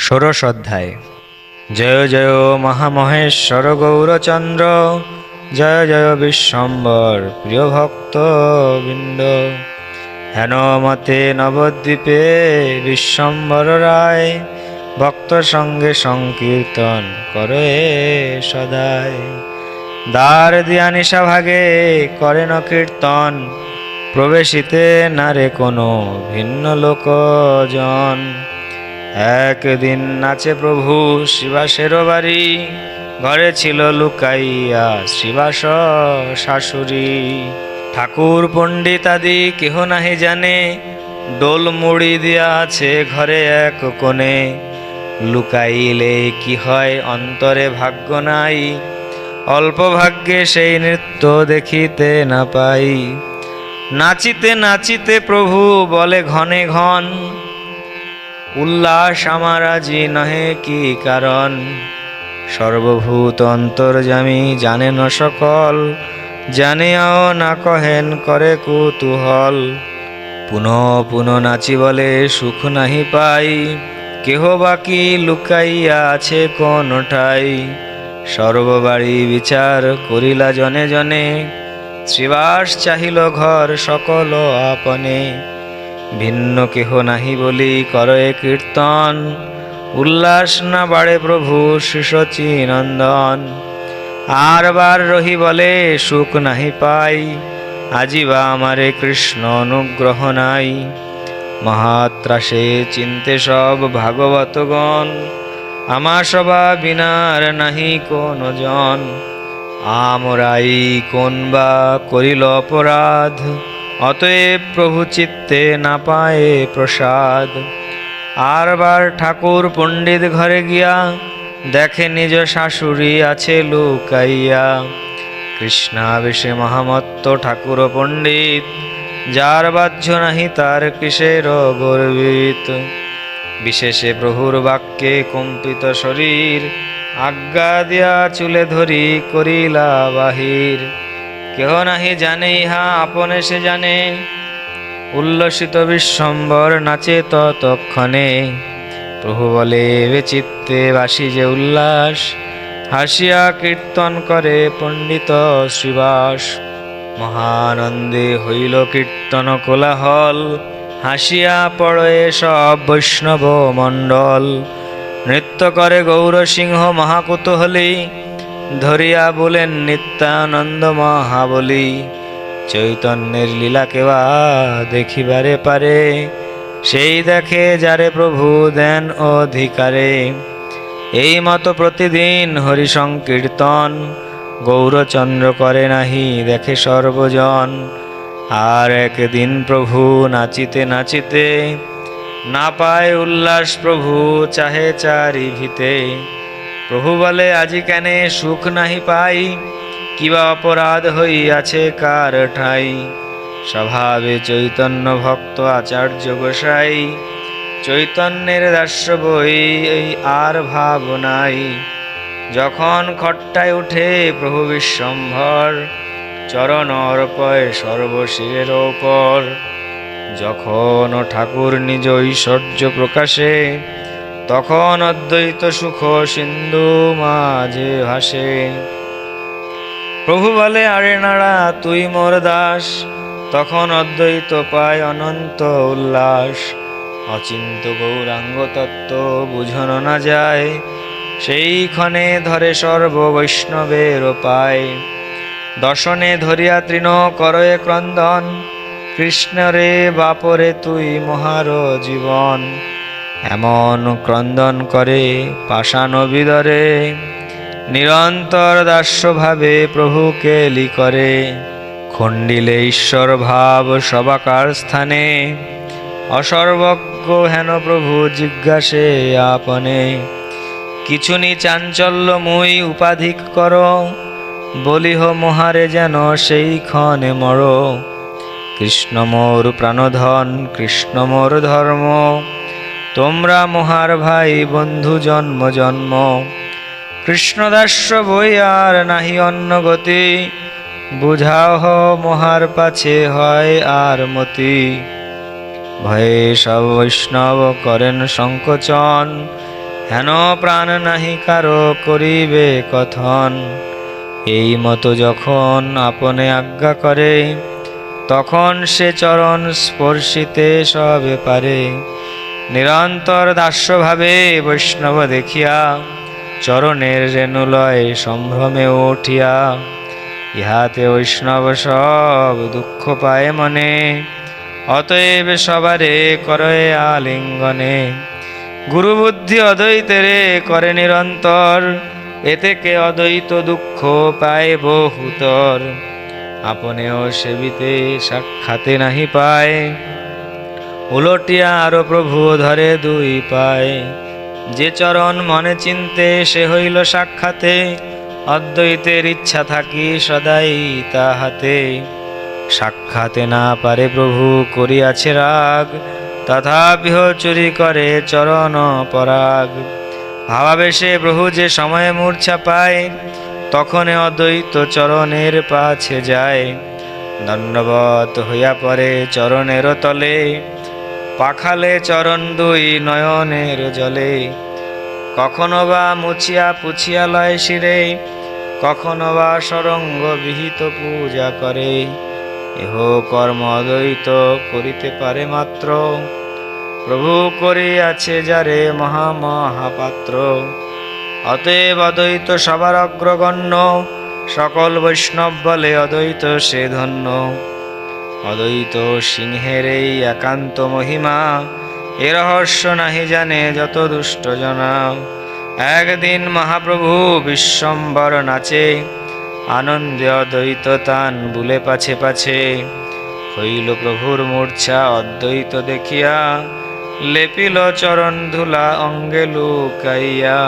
ষোড়শ অধ্যায়। জয় জয় মহামহেশ্বর গৌরচন্দ্র, জয় জয় বিশ্বম্বর প্রিয় ভক্ত বৃন্দ। হেন মতে নবদ্বীপে বিশ্বম্বর রায়, ভক্ত সঙ্গে সংকীর্তন করে সদায়। দ্বার দিয়া নিশা ভাগে করেন কীর্তন, প্রবেশিতে নারে কোনো ভিন্ন লোকজন। একদিন নাচে প্রভু শ্রীবাসের বাড়ি, ঘরে ছিল লুকাইয়া শ্রীবাস শাশুড়ি। ঠাকুর পণ্ডিত আদি কেহ নাহি জানে, ডোল মুড়ি দিয়া আছে ঘরে এক কোণে। লুকাইলে কি হয় অন্তরে ভাগ্য নাই, অল্প ভাগ্যে সেই নৃত্য দেখিতে না পাই। নাচিতে নাচিতে প্রভু বলে ঘনে ঘন, উল্লাস আমার আজি নহে কি কারণ। সর্বভূত অন্তর্যামী জানেন সকল, জানিয়াও না কহেন করে কুতূহল। পুনঃ পুনঃ নাচি বলে সুখ নাহি পাই, কেহ বাকি লুকাইয়া আছে কোন ঠাই। সর্ববাড়ি বিচার করিলা জনে জনে, শ্রীবাস চাহিল ঘর সকল আপনে। ভিন্ন কেহ নাহি বলি করয়ে কীর্তন, উল্লাস না বাড়ে প্রভু শ্রীশচী নন্দন। আর বার রহি বলে সুখ নাহি পাই, আজিবা আমারে কৃষ্ণ অনুগ্রহ নাই। মহাত্রাসে চিন্তে সব ভাগবতগণ, আমা সবা বিনার নাহি কোন জন। আমরাই কোন বা করিল অপরাধ, অতএব প্রভু চিত্তে না পায়ে প্রসাদ। আর বার ঠাকুর পণ্ডিত ঘরে গিয়া, দেখে নিজ শাশুড়ি আছে লুকাইয়া। কৃষ্ণাবেশে মহামত্ত ঠাকুর পণ্ডিত, যার বাহ্য নাহি তার কিসের গর্বিত। বিশেষে প্রভুর বাক্যে কম্পিত শরীর, আজ্ঞা দিয়া চুলে ধরি করিলা বাহির। কেহ নাহি জানে ইহা আপনে সে জানে, উল্লসিত বিশ্বম্বর নাচে ততক্ষণে। প্রভু বলে এবে চিত্তে বাসি যে উল্লাস, হাসিয়া কীর্তন করে পণ্ডিত শ্রীবাস। মহানন্দে হইল কীর্তন কোলাহল, হাসিয়া পড়ে সব বৈষ্ণব মণ্ডল। নৃত্য করে গৌরসিংহ মহাকুতূহলী, ধরিয়া বলেন নিত্যানন্দ মহাবলী। চৈতন্যের লীলা কেবা দেখিবারে পারে, সেই দেখে যারে প্রভু দেন অধিকারে। এই মতো প্রতিদিন হরি সংকীর্তন, গৌরচন্দ্র করে নাহি দেখে সর্বজন। আর একদিন প্রভু নাচিতে নাচিতে, না পায় উল্লাস প্রভু চাহে চারি ভিতে। প্রভু বলে আজি কেনে সুখ নাহি পাই, কিবা অপরাধ হইয়াছে কার ঠাই। স্বভাবে চৈতন্য ভক্ত আচার্য গোসাই, চৈতন্যের দাস্য বই এই আর ভাব নাই। যখন খট্টায় উঠে প্রভু বিশ্বম্ভর, চরণ অর্পয় সর্বশিরের ওপর। যখন ঠাকুর নিজ ঐশ্বর্য প্রকাশে, তখন অদ্বৈত সুখ সিন্ধু মাঝে ভাসে। প্রভু বলে আরে নাড়া তুই মোর দাস, তখন অদ্বৈত পায় অনন্ত উল্লাস। অচিন্ত গৌরাঙ্গ তত্ত্ব বুঝন না যায়, সেই ক্ষণে ধরে সর্ব বৈষ্ণবের পায়। দর্শনে ধরিয়া তৃণ করয়ে ক্রন্দন, কৃষ্ণরে বাপরে তুই মহার জীবন। এমন ক্রন্দন করে পাষাণ বিদরে, নিরন্তর দাস্যভাবে প্রভুকে লি করে। খণ্ডিলে ঈশ্বর ভাব সবাকার স্থানে, অসর্বজ্ঞ হেন প্রভু জিজ্ঞাসে আপনে। কিছুনি চাঞ্চল্য মুই উপাধিক কর, বলিহ মহারে যেন সেই ক্ষণে মর। কৃষ্ণ মোর প্রাণধন কৃষ্ণ মোর ধর্ম, তোমরা মহার ভাই বন্ধু জন্ম জন্ম। কৃষ্ণদাস্য বই আর নাহি অন্য গতি, বুঝাও মহার পাছে হয় আর মতি। ভয়ে সব বৈষ্ণব করেন সংকোচন, হেন প্রাণ নাহি কারো করিবে কথন। এই মতো যখন আপনে আজ্ঞা করে, তখন সে চরণ স্পর্শিতে সবে পারে। নিরন্তর দাস্যভাবে বৈষ্ণব দেখিয়া, চরণের রেণুলয় সম্ভ্রমে উঠিয়া, ইহাতে বৈষ্ণব সব দুঃখ পায় মনে। অতএব সবারে করে আলিঙ্গনে। গুরু বুদ্ধি অদ্বৈতেরে করে নিরন্তর, এতে কে অদ্বৈত দুঃখ পায় বহুতর। আপনেও সেবিতে সাক্ষাতে নাহি পায়, উলটিয়া আরো প্রভু ধরে দুই পায়। যে চরণ মনে চিনতে সে হইল সাক্ষাতে, অদ্বৈতের ইচ্ছা থাকি সদাই তাহাতে। সাক্ষাতে না পারে প্রভু করিয়াছে রাগ, তথাপিহ চুরি করে চরণ পরাগ। ভাবাবেশে প্রভু যে সময়ে মূর্ছা পায়, তখনে অদ্বৈত চরণের পাছে যায়। দণ্ডবত হইয়া পড়ে চরণের তলে, পাখালে চরণ দুই নয়নের জলে। কখনো বা মুছিয়া পুছিয়া লয় শিরে, কখনো বা সরঙ্গ বিহিত পূজা করে। এহ কর্ম অদ্বৈত করিতে পারে মাত্র, প্রভু করিয়াছে যারে মহামহাপাত্র। অতএব অদ্বৈত সবার অগ্রগণ্য, সকল বৈষ্ণব বলে অদ্বৈত সে ধন্য। অদ্বৈত সিংহের এই একান্ত মহিমা, এ রহস্য নাহি জানে যত দুষ্ট জনা। একদিন মহাপ্রভু বিশ্বম্বর নাচে, আনন্দে অদ্বৈত তান বুলে পাছে পাছে। হইল প্রভুর মূর্ছা অদ্বৈত দেখিয়া, লেপিল চরণ ধুলা অঙ্গে লুকাইয়া।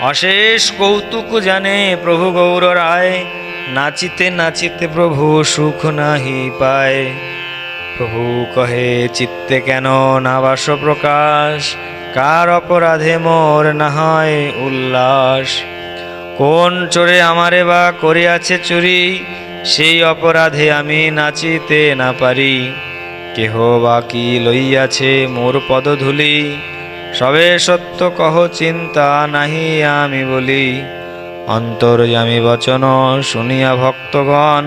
অশেষ কৌতুক জানে প্রভু গৌর রায়, নাচিতে নাচিতে প্রভু সুখ নাহি পায়। প্রভু কহে চিত্তে কেন না বাস প্রকাশ, কার অপরাধে মোর না হয় উল্লাস। কোন চোরে আমারে বা করিয়াছে চুরি, সেই অপরাধে আমি নাচিতে না পারি। কেহ বা কি লইয়াছে মোর পদধূলি, সবে সত্য কহ চিন্তা নাহি আমি বলি। অন্তর্যামী বচন শুনিয়া ভক্তগণ,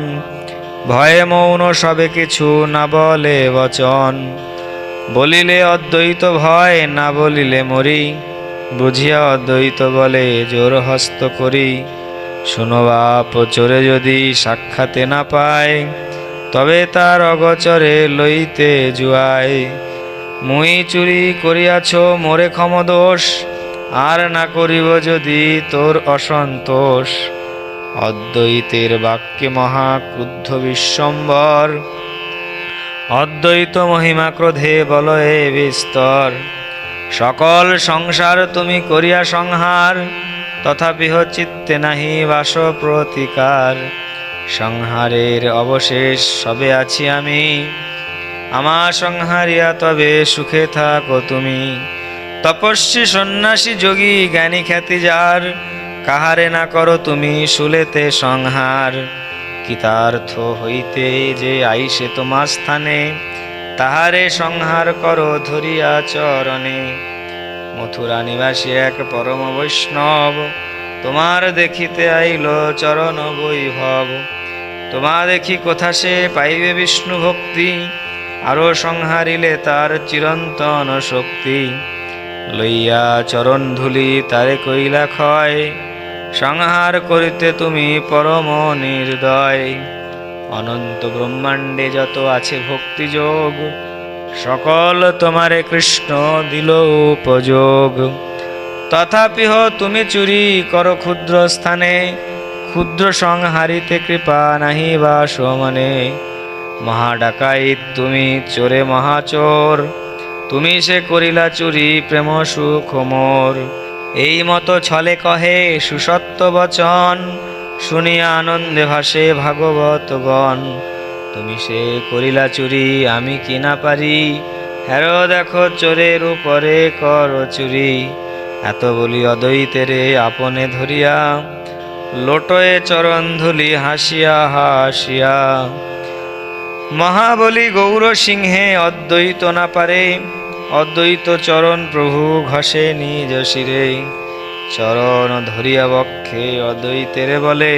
ভয়ে মৌন সবে কিছু না বলে বচন। বলিলে অদ্বৈত ভয়, না বলিলে মরি, বুঝিয়া অদ্বৈত বলে জোর হস্ত করি। শুনো বাপ চোরে যদি সাক্ষাতে না পায়, তবে তার অগচরে লইতে জুয়ায়। মুই চুরি করিয়াছ মোরে ক্ষম দোষ, আর না করিব যদি তোর অসন্তোষ। অদ্বৈতের বাক্যে মহা ক্রুদ্ধ বিশ্বম্বর, অদ্বৈত মহিমা ক্রোধে বলয়ে বিস্তর। সকল সংসার তুমি করিয়া সংহার, তথাপিহ চিত্তে নাহি বাস প্রতিকার। সংহারের অবশেষ সবে আছি আমি, আমা সংহারিয়া তবে সুখে থাকো তুমি। তপস্বী সন্ন্যাসী যোগী জ্ঞানী খ্যাতি যার, কাহারে না করো তুমি শুলেতে সংহার। কৃতার্থ হইতে যে আইসে তোমার স্থানে, তাহারে সংহার করো ধরিয়া চরণে। মথুরা নিবাসী এক পরম বৈষ্ণব, তোমার দেখিতে আইল চরণ বৈভব। তোমা দেখি কোথা সে পাইবে বিষ্ণু ভক্তি, আরো সংহারিলে তার চিরন্তন শক্তি। লইয়া চরণ ধুলি তারে কইলা ক্ষয়, সংহার করিতে তুমি পরম নির্দয়। অনন্ত ব্রহ্মাণ্ডে যত আছে ভক্তি যোগ, সকল তোমারে কৃষ্ণ দিল উপযোগ। তথাপিহ তুমি চুরি করো ক্ষুদ্র স্থানে, ক্ষুদ্র সংহারিতে কৃপা নাহি বা সমনে। মহাডাকাইত তুমি চোরে মহাচোর, তুমি সে করিলা চুরি প্রেম সুখ মোর। এই মতো ছলে কহে সুসত্য বচন, শুনিয়া আনন্দে ভাসে ভাগবতগণ। তুমি সে করিলা চুরি আমি কি না পারি, হেরো দেখো চোরের উপরে কর চুরি। এত বলি অদ্বৈতেরে আপনে ধরিয়া, লোটয়ে চরণ ধুলি হাসিয়া হাসিয়া। মহাবলী গৌর সিংহে অদ্বৈত না পারে, অদ্বৈত চরণ প্রভু ঘষে নিজ শিরে, চরণ ধরিয়া বক্ষে অদ্বৈতের বলে,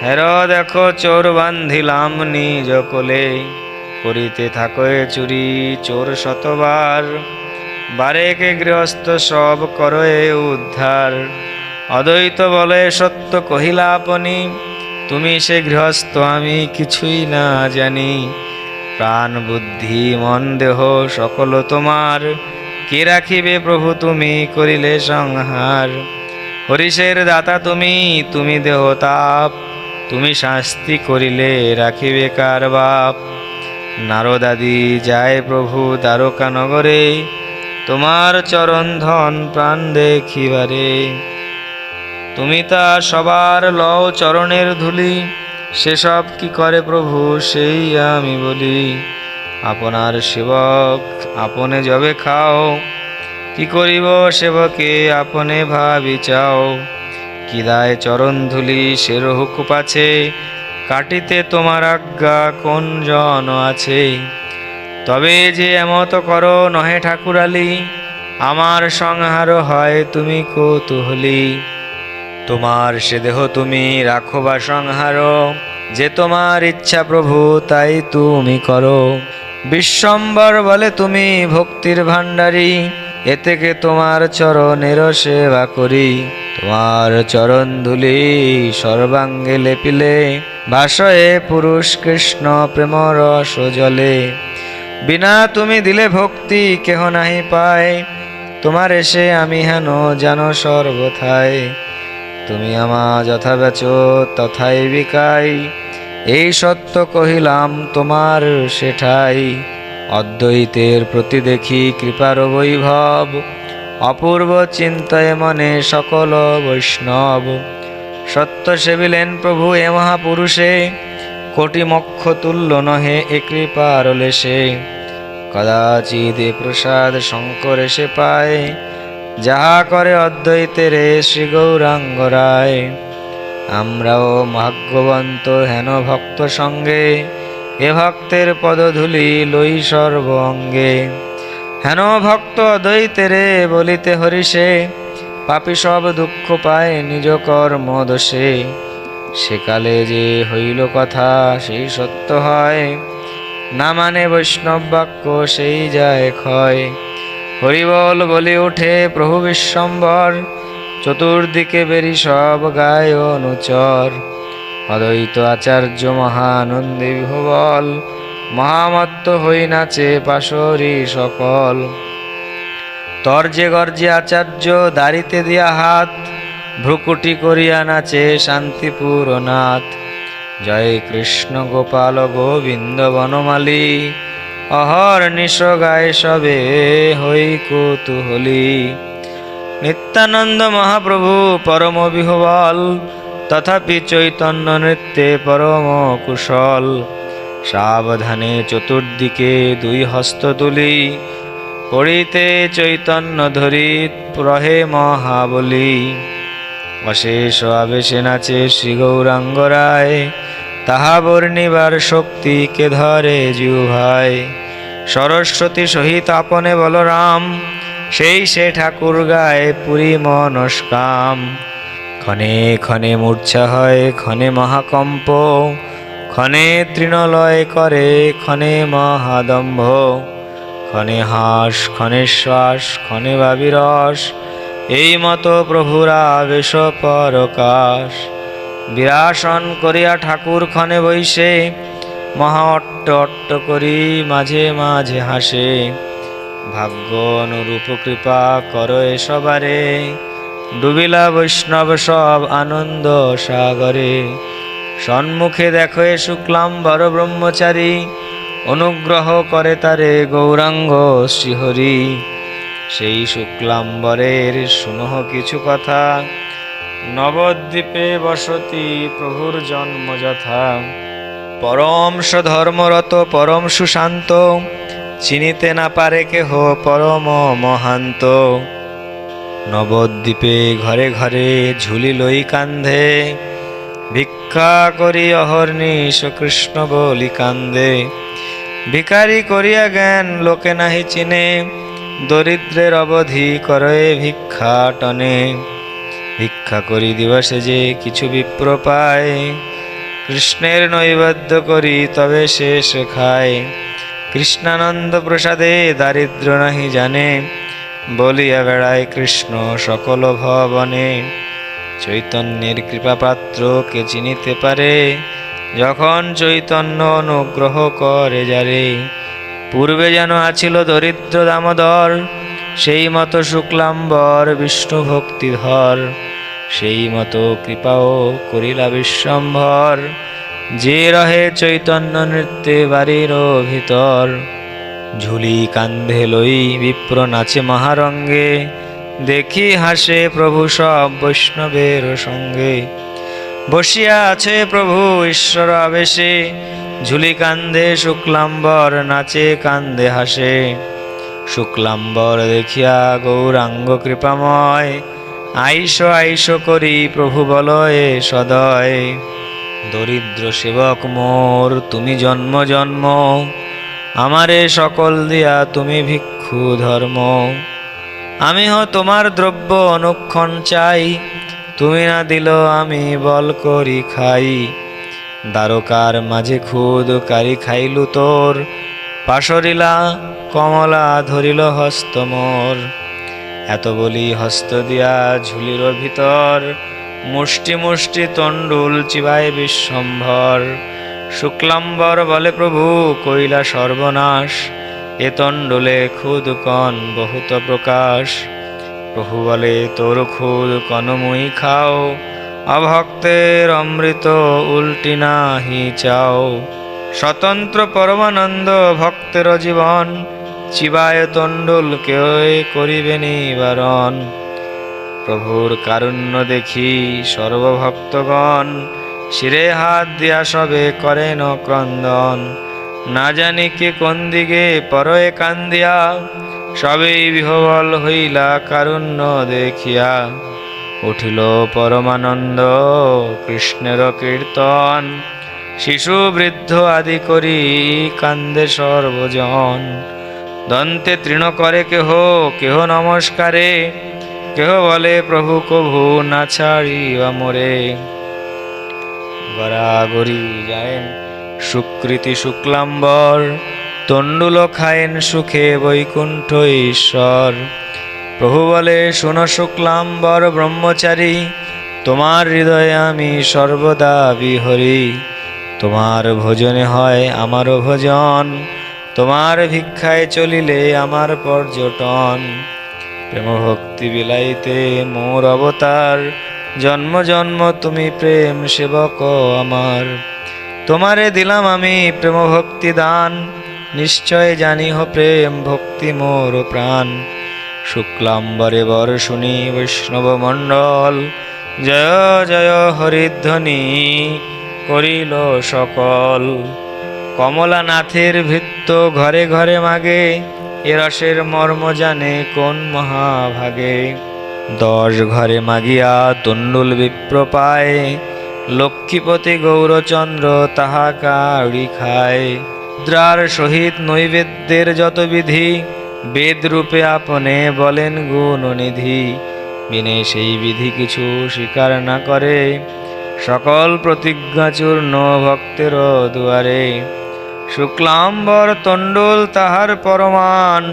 হের দেখো চোর বান্ধিলাম নিজ কোলে, করিতে থাকো চুরি চোর শতবার, বারেকে গৃহস্থ সব করয়ে উদ্ধার। অদ্বৈত বলে সত্য কহিলা আপনি, তুমি সে গৃহস্থ আমি কিছুই না জানি, প্রাণ বুদ্ধি মন দেহ সকল তোমার, কে রাখিবে প্রভু তুমি করিলে সংহার। হরিষের দাতা তুমি, তুমি দেহ তাপ, তুমি শাস্তি করিলে রাখিবে কার বাপ। নারদাদি যায় প্রভু দ্বারকা নগরে, তোমার চরণ ধন প্রাণ দেখিবারে। তুমি তা সবার লও চরণের ধুলি, সেসব কি করে প্রভু সেই আমি বলি। আপনার সেবক আপনে যবে খাও, কি করিব সেবকে আপনে ভাবি চাও। কি দায় চরণ ধুলি সের হুকুপ আছে, কাটিতে তোমার আজ্ঞা কোন জন আছে। তবে যে এমত করো নহে ঠাকুরালি, আমার সংহার হয় তুমি কৌতূহলী। তোমার সে দেহ তুমি রাখো বা সংহার, যে তোমার ইচ্ছা প্রভু তাই তুমি করো। বিশ্বম্বর বলে তুমি ভক্তির ভাণ্ডারী, এ থেকে তোমার চরণের সেবা করি। তোমার চরণ ধুলি সর্বাঙ্গে লেপিলে, ভাসয়ে পুরুষ কৃষ্ণ প্রেম রস জলে। বিনা তুমি দিলে ভক্তি কেহ নাহি পায়, তোমার এসে আমি হেন জানো সর্বথায়। তুমি আমা যথা বেচো তথাই বিকাই, এই সত্য কহিলাম তোমার সেঠাই। অদ্বৈতের প্রতি দেখি কৃপার বৈভব, অপূর্ব চিন্তায় মনে সকল বৈষ্ণব। সত্য সেবিলেন প্রভু এ মহাপুরুষে, কোটি মক্ষ তুল্য নহে এ কৃপার লেশে। কদাচিৎ এ প্রসাদ শঙ্কর এসে পায়, যাহা করে অদ্বৈতের শ্রী গৌরাঙ্গ রায়। আমরাও ভাগ্যবন্ত হেন ভক্ত সঙ্গে, এ ভক্তের পদধূলি লই সর্ব অঙ্গে। হেন ভক্ত অদ্বৈতেরে বলিতে হরিষে, পাপী সব দুঃখ পায় নিজ কর্ম দোষে। সেকালে যে হইল কথা সেই সত্য হয়, না মানে বৈষ্ণব বাক্য সেই যায় ক্ষয়। হরিবল বলি উঠে প্রভু বিশ্বম্বর, চতুর্দিকে বেরি সব গায় অনুচর। অদ্বৈত আচার্য মহানন্দী বিহবল, মহামত্ত হই নাচে পাশরি সকল। তর্জে গর্জে আচার্য দাঁড়িতে দিয়া হাত, ভ্রুকুটি করিয়া নাচে শান্তিপুর নাথ। জয় কৃষ্ণ গোপাল গোবিন্দ বনমালী, অহর নিশ গায় সবে হই কৌতূহলী। নিত্যানন্দ মহাপ্রভু পরম বিহবল, তথাপি চৈতন্য নৃত্যে পরম কুশল। সাবধানে চতুর্দিকে দুই হস্ত তুলি, পড়িতে চৈতন্য ধরি রহে মহাবলী। অশেষ আবেশে নাচে শ্রী গৌরাঙ্গ রায়, তাহা বর্ণিবার শক্তি কে ধরে জিহ্বায়। সরস্বতী সহিত আপনে বলরাম, সেই সে ঠাকুর গায়ে পুরী মনস্কাম। ক্ষণে ক্ষণে মূর্ছা হয় ক্ষণে মহাকম্প, ক্ষণে তৃণলয় করে ক্ষণে মহাদম্ভ। ক্ষণে হাস ক্ষণে শ্বাস ক্ষণে বাবিরস, এই মতো প্রভুর আবেশ পরকাশ। বিরাসন করিয়া ঠাকুর ক্ষণে বৈশে, মহা অট্ট অট্ট করি মাঝে মাঝে হাসে। ভাগ্য অনুরূপ কৃপা করো এসবারে, ডুবিলা বৈষ্ণব সব আনন্দ সাগরে। সন্মুখে দেখো এ শুক্লাম্বর ব্রহ্মচারী, অনুগ্রহ করে তারে গৌরাঙ্গ শ্রীহরি। সেই শুক্লাম্বরের শুনহ কিছু কথা, নবদ্বীপে বসতি প্রভুর জন্ম যথা। পরম ধর্মরত পরম সুশান্ত, চিনিতে না পারে কেহ পরম মহান্ত। নবদ্বীপে ঘরে ঘরে ঝুলি লই কান্ধে, ভিক্ষা করি অহর্নিশ কৃষ্ণ বলি কান্দে। ভিখারি করিয়া জ্ঞান লোকে নাহি চিনে, দরিদ্রের অবধি করে ভিক্ষাটনে। ভিক্ষা করি দিবসে যে কিছু বিপ্র পায়, কৃষ্ণের নৈবেদ্য করি তবে শেষ খায়। কৃষ্ণানন্দ প্রসাদে দারিদ্র নাহি জানে, বলিয়া বেড়ায় কৃষ্ণ সকল ভবনে। চৈতন্যের কৃপা পাত্র কে চিনিতে পারে, যখন চৈতন্য অনুগ্রহ করে যারে। পূর্বে যেন আছিল দরিদ্র দামোদর, সেই মতো শুক্লাম্বর বিষ্ণু ভক্তিধর। সেই মতো কৃপাও করিলা বিশ্বম্ভর, যে রহে চৈতন্য নৃত্যে বাড়ির ভিতর। ঝুলি কান্ধে লই বিপ্র নাচে মহারঙ্গে, দেখি হাসে প্রভু সব বৈষ্ণবের সঙ্গে। বসিয়া আছে প্রভু ঈশ্বর আবেশে, ঝুলি কান্ধে শুক্লাম্বর নাচে কান্দে হাসে। শুক্লাম্বর দেখিয়া গৌরাঙ্গ কৃপাময়, আইস আইস করি প্রভু বলয়ে সদয়। দরিদ্র সেবক মোর তুমি জন্ম জন্ম, আমারে সকল দিয়া তুমি ভিক্ষু ধর্ম। আমি তোমার দ্রব্য অনুক্ষণ চাই, তুমি না দিল আমি বল করি খাই। দ্বারকার মাঝে খুদ কারি খাইলু তোর, পাশরিলা কমলা ধরিল হস্ত মোর। এত বলি হস্ত দিয়া ঝুলির ভিতর, মুষ্টি মুষ্টি তণ্ডুল চিবায় বিশ্বম্ভর। শুক্লাম্বর বলে প্রভু কইলা সর্বনাশ, এ তণ্ডুলে খুদ কন বহুত প্রকাশ। প্রভু বলে তোর খুদ কন মুই খাও, অভক্তের অমৃত উল্টি নাহি চাও। স্বতন্ত্র পরমানন্দ ভক্তের জীবন, চিবায় তণ্ডুল কেউ করিবে নিবারণ। প্রভুর কারুণ্য দেখি সর্বভক্তগণ, শিরে হাত দিয়া সবে করেন ক্রন্দন। না জানি কে কোন দিকে পরয়ে কান্দিয়া, সবেই বিহবল হইলা কারুণ্য দেখিয়া। উঠিল পরমানন্দ কৃষ্ণের কীর্তন, শিশু বৃদ্ধ আদি করি কান্দে সর্বজন। দন্তে তৃণ করে কেহ কেহ নমস্কারে, কেহ বলে প্রভু কভু না ছাড়িবা মোরে। গড়াগড়ি যায়েন সুকৃতি শুক্লাম্বর, তণ্ডুল খায়েন সুখে বৈকুণ্ঠ ঈশ্বর। প্রভু বলে শুন শুক্লাম্বর ব্রহ্মচারী, তোমার হৃদয়ে আমি সর্বদা বিহরি। তোমার ভোজনে হয় আমারও ভোজন, তোমার ভিক্ষায় চলিলে আমার পর্যটন। প্রেম ভক্তি বিলাইতে মোর অবতার, জন্ম জন্ম তুমি প্রেম সেবক আমার। তোমারে দিলাম আমি প্রেম ভক্তি দান, নিশ্চয় জানিহ প্রেম ভক্তি মোর প্রাণ। শুক্লাম্বরে বর শুনি বৈষ্ণব মণ্ডল, জয় জয় হরিধ্বনি করিল সকল। কমলানাথের ভৃত্য ঘরে ঘরে মাগে, এ রসের মর্ম জানে কোন মহাভাগে। 10 ঘরে মাগিয়া তণ্ডুল বিপ্র পায়, লক্ষ্মীপতি গৌরচন্দ্র তাহা কাউড়ি খায়। দ্রার সহিত নৈবেদ্যের যত বিধি, বেদ রূপে আপনে বলেন গুণনিধি। বিনে সেই বিধি কিছু স্বীকার না করে, সকল প্রতিজ্ঞা চূর্ণ ভক্তের দুয়ারে। শুক্লাম্বর তণ্ডুল তাহার পরমান,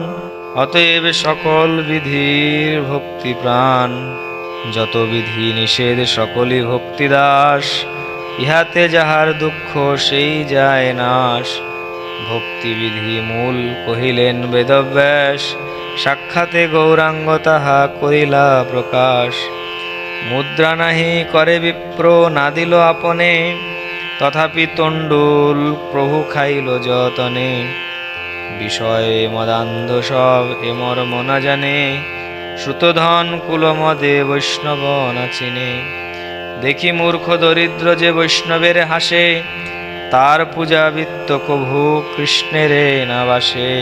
অতএব সকল বিধির ভক্তি প্রাণ। যত বিধি নিষেধ সকলই ভক্তিদাস, ইহাতে যাহার দুঃখ সেই যায় নাশ। ভক্তিবিধি মূল কহিলেন বেদব্যাস, সাক্ষাতে গৌরাঙ্গ তাহা করিলা প্রকাশ। মুদ্রা নাহি করে বিপ্র না দিল আপনে, তথাপি তণ্ডুল প্রভু খাইল যতনে। বিষয়ে মদান্ধ সব এ মর্ম না জানে, শ্রুতধন কুলমদে বৈষ্ণব না চিনে। দেখি মূর্খ দরিদ্র যে বৈষ্ণবের হাসে, তার পূজা বৃত্ত কভু কৃষ্ণেরে না বাসে।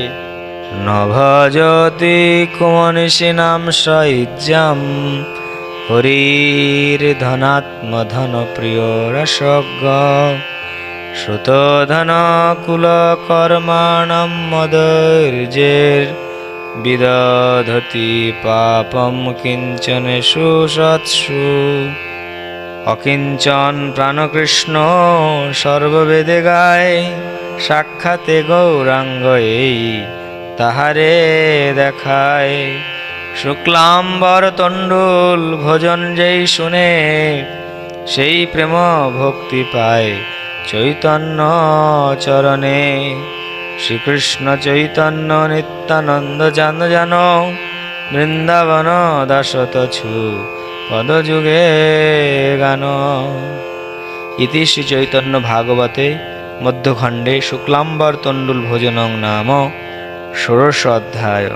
ন ভজতি কুমনীষী নাম সৈজ্যম, হরির ধনাত্ম ধন প্রিয় রসজ্ঞ। শ্রুতধন কুল কর্মাণম মদৈর্যের, বিদধতি পাপম কিঞ্চনেষু সৎসু। অকিঞ্চন প্রাণকৃষ্ণ সর্ববেদে গায়, সাক্ষাতে গৌরাঙ্গ এই তাহারে দেখায়। শুক্লাম্বর তণ্ডুল ভোজন যেই শুনে, সেই প্রেম ভক্তি পায় চৈতন্য চরণে। শ্রীকৃষ্ণ চৈতন্য নিত্যানন্দ জান জান, বৃন্দাবন দাসতছু পদযুগে গান। ইতি শ্রী চৈতন্য ভাগবতে মধ্যখণ্ডে শুক্লাম্বর তণ্ডুল ভোজনং নাম ষোড়শ অধ্যায়।